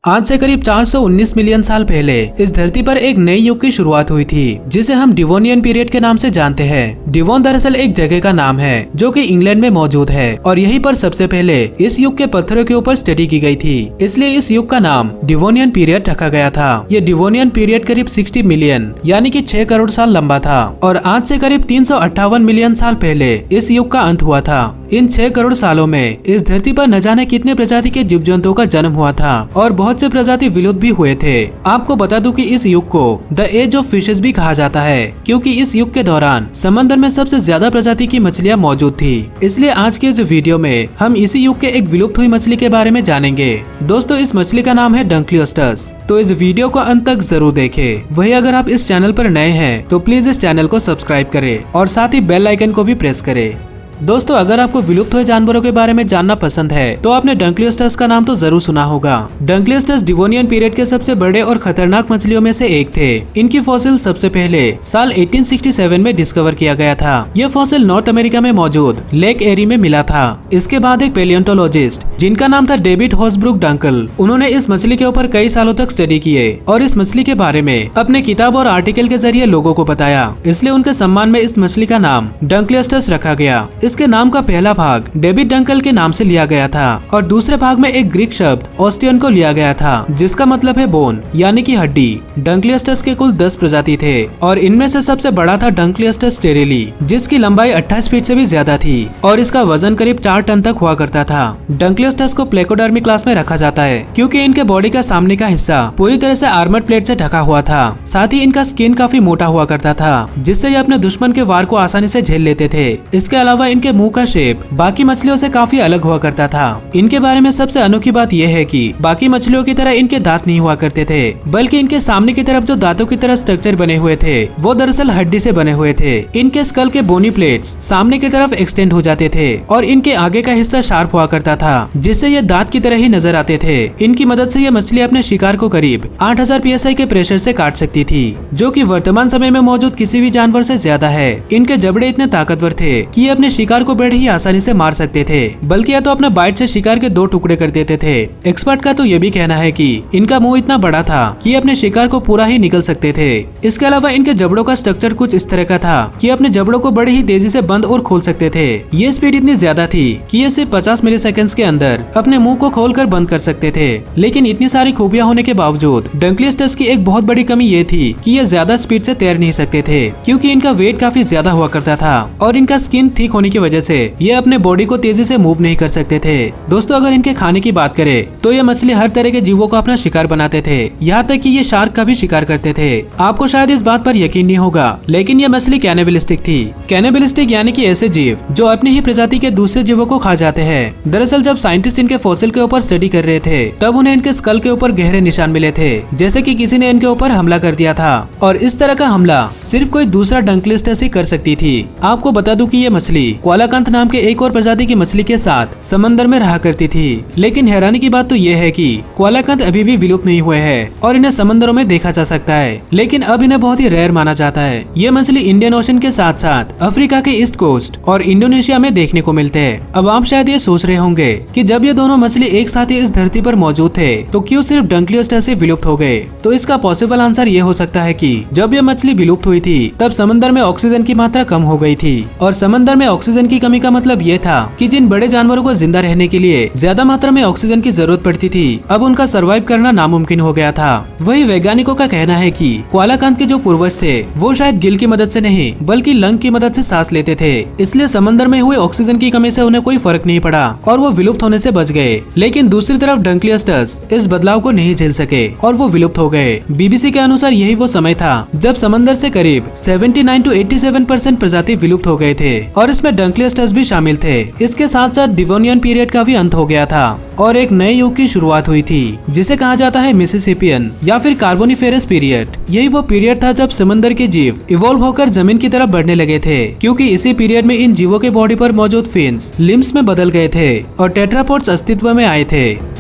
आज से करीब 419 मिलियन साल पहले इस धरती पर एक नई युग की शुरुआत हुई थी जिसे हम डिवोनियन पीरियड के नाम से जानते हैं। डिवोन दरअसल एक जगह का नाम है जो कि इंग्लैंड में मौजूद है और यहीं पर सबसे पहले इस युग के पत्थरों के ऊपर स्टडी की गई थी, इसलिए इस युग का नाम डिवोनियन पीरियड रखा गया था। ये डिवोनियन पीरियड करीब 60 मिलियन यानी कि 6 करोड़ साल लंबा था और आज से करीब 358 मिलियन साल पहले इस युग का अंत हुआ था। इन 6 करोड़ सालों में इस धरती पर न जाने कितने प्रजाति के जीव जंतुओं का जन्म हुआ था और बहुत से प्रजाति विलुप्त भी हुए थे। आपको बता दूं कि इस युग को द एज ऑफ फिशेस भी कहा जाता है क्योंकि इस युग के दौरान समंदर में सबसे ज्यादा प्रजाति की मछलियां मौजूद थी। इसलिए आज के इस वीडियो में हम इसी युग के एक विलुप्त हुई मछली के बारे में जानेंगे। दोस्तों, इस मछली का नाम है डंकलियोस्टस। तो इस वीडियो को अंत तक जरूर देखें। वही अगर आप इस चैनल पर नए हैं तो प्लीज इस चैनल को सब्सक्राइब करें और साथ ही बेल आइकन को भी प्रेस करें। दोस्तों, अगर आपको विलुप्त हुए जानवरों के बारे में जानना पसंद है तो आपने डंकलियोस्टस का नाम तो जरूर सुना होगा। डंकलियोस्टस डिवोनियन पीरियड के सबसे बड़े और खतरनाक मछलियों में से एक थे। इनकी फॉसिल सबसे पहले साल 1867 में डिस्कवर किया गया था। यह फॉसिल नॉर्थ अमेरिका में मौजूद लेक एरी में मिला था। इसके बाद एक पेलियोंटोलॉजिस्ट जिनका नाम था डेविड हॉसब्रुक डंकल, उन्होंने इस मछली के ऊपर कई सालों तक स्टडी किए और इस मछली के बारे में अपने किताब और आर्टिकल के जरिए लोगों को बताया। इसलिए उनके सम्मान में इस मछली का नाम डंकलियोस्टस रखा गया। इसके नाम का पहला भाग डेविड डंकल के नाम से लिया गया था और दूसरे भाग में एक ग्रीक शब्द ऑस्टियन को लिया गया था जिसका मतलब है बोन यानी कि हड्डी। डंकलियोस्टस के कुल 10 प्रजाति थे और इनमें से सबसे बड़ा था डंकलियोस्टस स्टेरेली जिसकी लंबाई 28 फीट से भी ज्यादा थी और इसका वजन करीब 4 टन तक हुआ करता था। डंकलियोस्टस को प्लेकोडर्मी क्लास में रखा जाता है क्योंकि इनके बॉडी का सामने का हिस्सा पूरी तरह से आर्मर्ड प्लेट से ढका हुआ था। साथ ही इनका स्किन काफी मोटा हुआ करता था जिससे ये अपने दुश्मन के वार को आसानी से झेल लेते थे। इसके अलावा इनके मुंह का शेप बाकी मछलियों से काफी अलग हुआ करता था। इनके बारे में सबसे अनोखी बात यह है कि बाकी मछलियों की तरह इनके दांत नहीं हुआ करते थे, बल्कि इनके सामने की तरफ जो दांतों की तरह स्ट्रक्चर बने हुए थे वो दरअसल हड्डी से बने हुए थे। इनके स्कल के बोनी प्लेट्स सामने की तरफ एक्सटेंड हो जाते थे और इनके आगे का हिस्सा शार्प हुआ करता था जिससे ये दांत की तरह ही नजर आते थे। इनकी मदद से ये मछली अपने शिकार को करीब 8000 PSI के प्रेशर से काट सकती थी, जो कि वर्तमान समय में मौजूद किसी भी जानवर से ज्यादा है। इनके जबड़े इतने ताकतवर थे कि ये अपने शिकार को बड़े ही आसानी से मार सकते थे, बल्कि या तो अपने बाइट से शिकार के 2 टुकड़े कर देते थे। एक्सपर्ट का तो ये भी कहना है कि इनका मुंह इतना बड़ा था कि अपने शिकार को पूरा ही निगल सकते थे। इसके अलावा इनके जबड़ों का स्ट्रक्चर कुछ इस तरह का था कि अपने जबड़ों को बड़ी ही तेजी से बंद और खोल सकते थे। ये स्पीड इतनी ज्यादा थी कि ये सिर्फ 50 मिलीसेकंड्स के अंदर अपने मुंह को खोलकर बंद कर सकते थे। लेकिन इतनी सारी खूबियां होने के बावजूद डंकलियोस्टस की एक बहुत बड़ी कमी ये थी कि ये ज्यादा स्पीड से तैर नहीं सकते थे क्योंकि इनका वेट काफी ज्यादा हुआ करता था और इनका स्किन थिक होने की वजह से ये अपने बॉडी को तेजी से मूव नहीं कर सकते थे। दोस्तों, अगर इनके खाने की बात करें तो ये मछली हर तरह के जीवों को अपना शिकार बनाते थे, यहाँ तक कि ये शार्क का भी शिकार करते थे। आपको शायद इस बात पर यकीन नहीं होगा, लेकिन ये मछली कैनिबलिस्टिक थी। कैनिबलिस्टिक यानी कि ऐसे जीव जो अपनी ही प्रजाति के दूसरे जीवों को खा जाते हैं। दरअसल जब साइंटिस्ट इनके फॉसिल के ऊपर स्टडी कर रहे थे तब उन्हें इनके स्कल के ऊपर गहरे निशान मिले थे, जैसे कि किसी ने इनके ऊपर हमला कर दिया था और इस तरह का हमला सिर्फ कोई दूसरा डंकलियोस्टस ही कर सकती थी। आपको बता दूं कि ये मछली कोलाकांथ नाम के एक और प्रजाति की मछली के साथ समंदर में रहा करती थी। लेकिन हैरानी की बात तो ये है कि कोलाकांथ अभी भी विलुप्त नहीं हुए हैं और इन्हें समंदरों में देखा जा सकता है, लेकिन अब इन्हें बहुत ही रेयर माना जाता है। ये मछली इंडियन ओशन के साथ साथ अफ्रीका के ईस्ट कोस्ट और इंडोनेशिया में देखने को मिलते हैं। अब आप शायद ये सोच रहे होंगे कि जब ये दोनों मछली एक साथ ही इस धरती पर मौजूद थे तो क्यों सिर्फ डंकलियोस्टस विलुप्त हो गए। तो इसका पॉसिबल आंसर ये हो सकता है कि जब ये मछली विलुप्त हुई थी तब समंदर में ऑक्सीजन की मात्रा कम हो गई थी और समंदर में ऑक्सीजन की कमी का मतलब ये था कि जिन बड़े जानवरों को जिंदा रहने के लिए ज्यादा मात्रा में ऑक्सीजन की जरूरत पड़ती थी अब उनका सरवाइव करना नामुमकिन हो गया था। वही वैज्ञानिकों का कहना है कि कोलाकांथ के जो पूर्वज थे वो शायद गिल की मदद से नहीं बल्कि लंग की मदद से सांस लेते थे, इसलिए समंदर में हुए ऑक्सीजन की कमी से उन्हें कोई फर्क नहीं पड़ा और वो विलुप्त होने से बच गए। लेकिन दूसरी तरफ डंकलियोस्टस इस बदलाव को नहीं झेल सके और वो विलुप्त हो गए। BBC के अनुसार यही वो समय था जब समंदर से करीब 79 to 87% प्रजाति विलुप्त हो गए थे और इसमें डंकलियोस्टस भी शामिल थे। इसके साथ साथ डिवोनियन पीरियड का भी अंत हो गया था और एक नए युग की शुरुआत हुई थी जिसे कहा जाता है मिसिसिपियन या फिर कार्बोनिफेरस पीरियड। यही वो पीरियड था जब समंदर के जीव इवॉल्व होकर जमीन की तरफ बढ़ने लगे थे, क्योंकि इसी पीरियड में इन जीवों के बॉडी पर मौजूद फिन्स लिम्स में बदल गए थे और टेट्रापोड्स अस्तित्व में आए थे।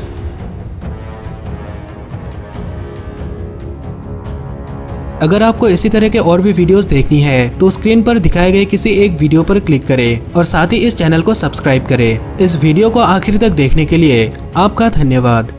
अगर आपको इसी तरह के और भी वीडियोस देखनी है तो स्क्रीन पर दिखाए गए किसी एक वीडियो पर क्लिक करें और साथ ही इस चैनल को सब्सक्राइब करें। इस वीडियो को आखिर तक देखने के लिए आपका धन्यवाद।